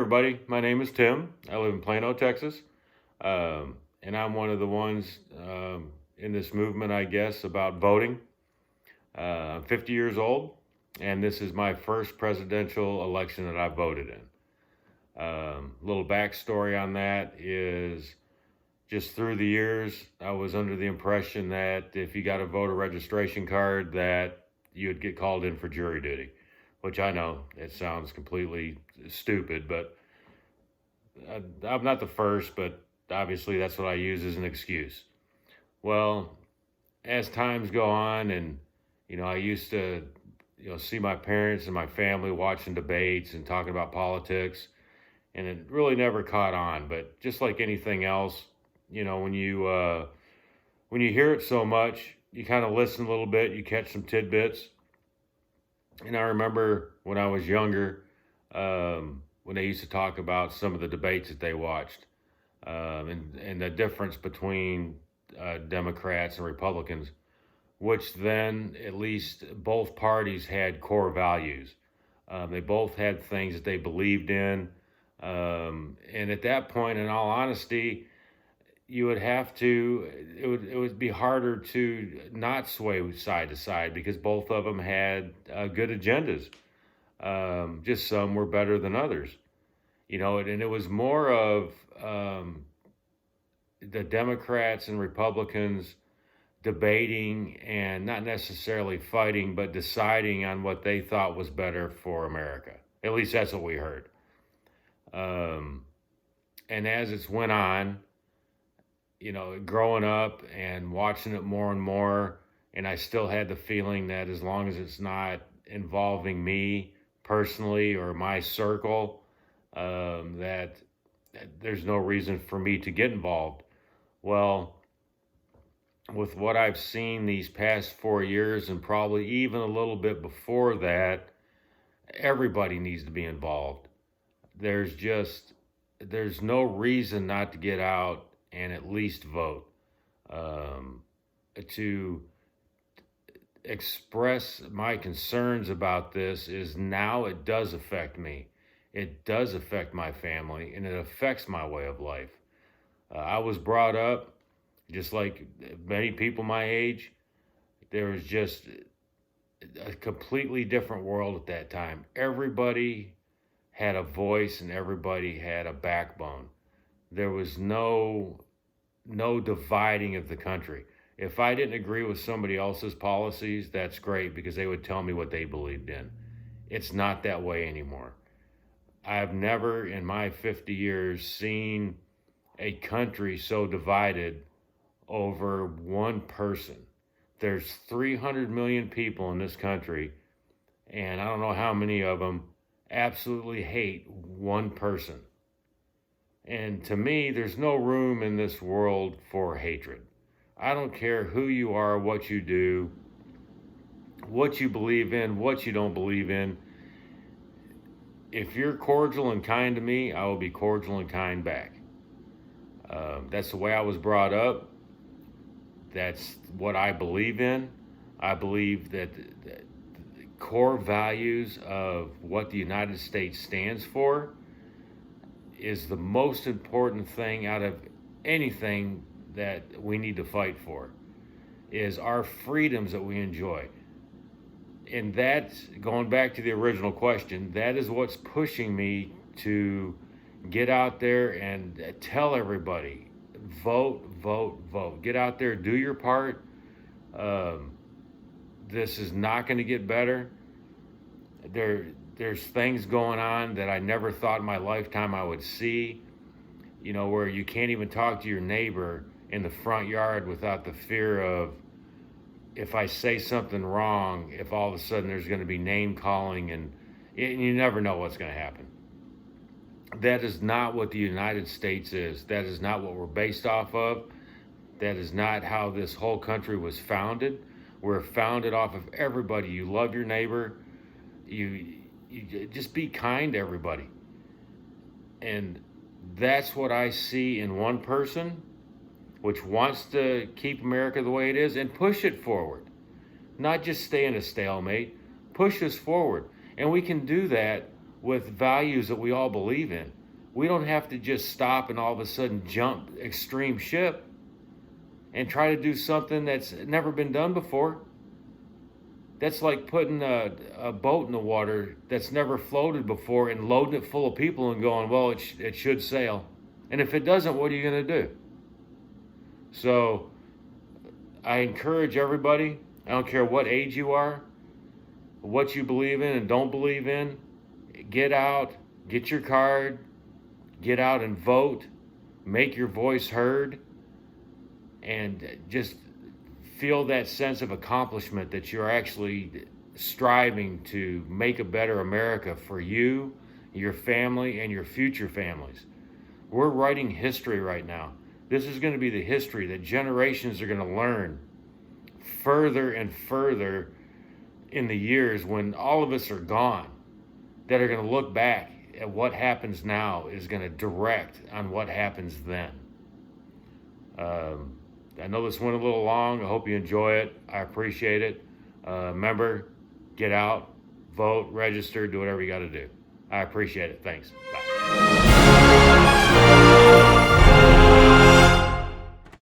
everybody. My name is Tim. I live in Plano, Texas. And I'm one of the ones in this movement, I guess, about voting. I'm 50 years old, and this is my first presidential election that I voted in. Little backstory on that is just through the years, I was under the impression that if you got a voter registration card, that you would get called in for jury duty, which I know it sounds completely stupid, but I'm not the first, but obviously that's what I use as an excuse. Well, as times go on, and I used to, see my parents and my family watching debates and talking about politics, and it really never caught on. But just like anything else, when you hear it so much, you kind of listen a little bit, you catch some tidbits. And I remember when I was younger, when they used to talk about some of the debates that they watched, and the difference between Democrats and Republicans, which then at least both parties had core values. They both had things that they believed in. And at that point, in all honesty, you would have to, it would be harder to not sway side to side because both of them had good agendas. Just some were better than others, and it was more of the Democrats and Republicans debating and not necessarily fighting, but deciding on what they thought was better for America. At least that's what we heard. And as it's went on, growing up and watching it more and more, and I still had the feeling that as long as it's not involving me personally or my circle, that there's no reason for me to get involved. Well, with what I've seen these past 4 years and probably even a little bit before that, everybody needs to be involved. There's no reason not to get out and at least vote. To express my concerns about this is now it does affect me. It does affect my family, and it affects my way of life. I was brought up, just like many people my age, there was just a completely different world at that time. Everybody had a voice and everybody had a backbone. There was no dividing of the country. If I didn't agree with somebody else's policies, that's great because they would tell me what they believed in. It's not that way anymore. I've never in my 50 years seen a country so divided over one person. There's 300 million people in this country, and I don't know how many of them absolutely hate one person. And to me, there's no room in this world for hatred. I don't care who you are, what you do, what you believe in, what you don't believe in. If you're cordial and kind to me, I will be cordial and kind back. That's the way I was brought up. That's what I believe in. I believe that the core values of what the United States stands for is the most important thing out of anything that we need to fight for, is our freedoms that we enjoy. And that's, going back to the original question, that is what's pushing me to get out there and tell everybody, vote, vote, vote. Get out there, do your part. This is not going to get better. There's things going on that I never thought in my lifetime I would see, where you can't even talk to your neighbor in the front yard without the fear of, if I say something wrong, if all of a sudden there's going to be name calling, and you never know what's going to happen. That is not what the United States is. That is not what we're based off of. That is not how this whole country was founded. We're founded off of everybody. You love your neighbor. You just be kind to everybody. And that's what I see in one person, which wants to keep America the way it is and push it forward. Not just stay in a stalemate, push us forward. And we can do that with values that we all believe in. We don't have to just stop and all of a sudden jump extreme ship and try to do something that's never been done before. That's like putting a boat in the water that's never floated before and loading it full of people and going, well, it should sail. And if it doesn't, what are you going to do? So I encourage everybody, I don't care what age you are, what you believe in and don't believe in, get out, get your card, get out and vote, make your voice heard, and just feel that sense of accomplishment that you're actually striving to make a better America for you, your family, and your future families. We're writing history right now. This is going to be the history that generations are going to learn further and further in the years when all of us are gone, that are going to look back at what happens now is going to direct on what happens then. I know this went a little long. I hope you enjoy it. I appreciate it. Remember, get out, vote, register, do whatever you got to do. I appreciate it. Thanks. Bye.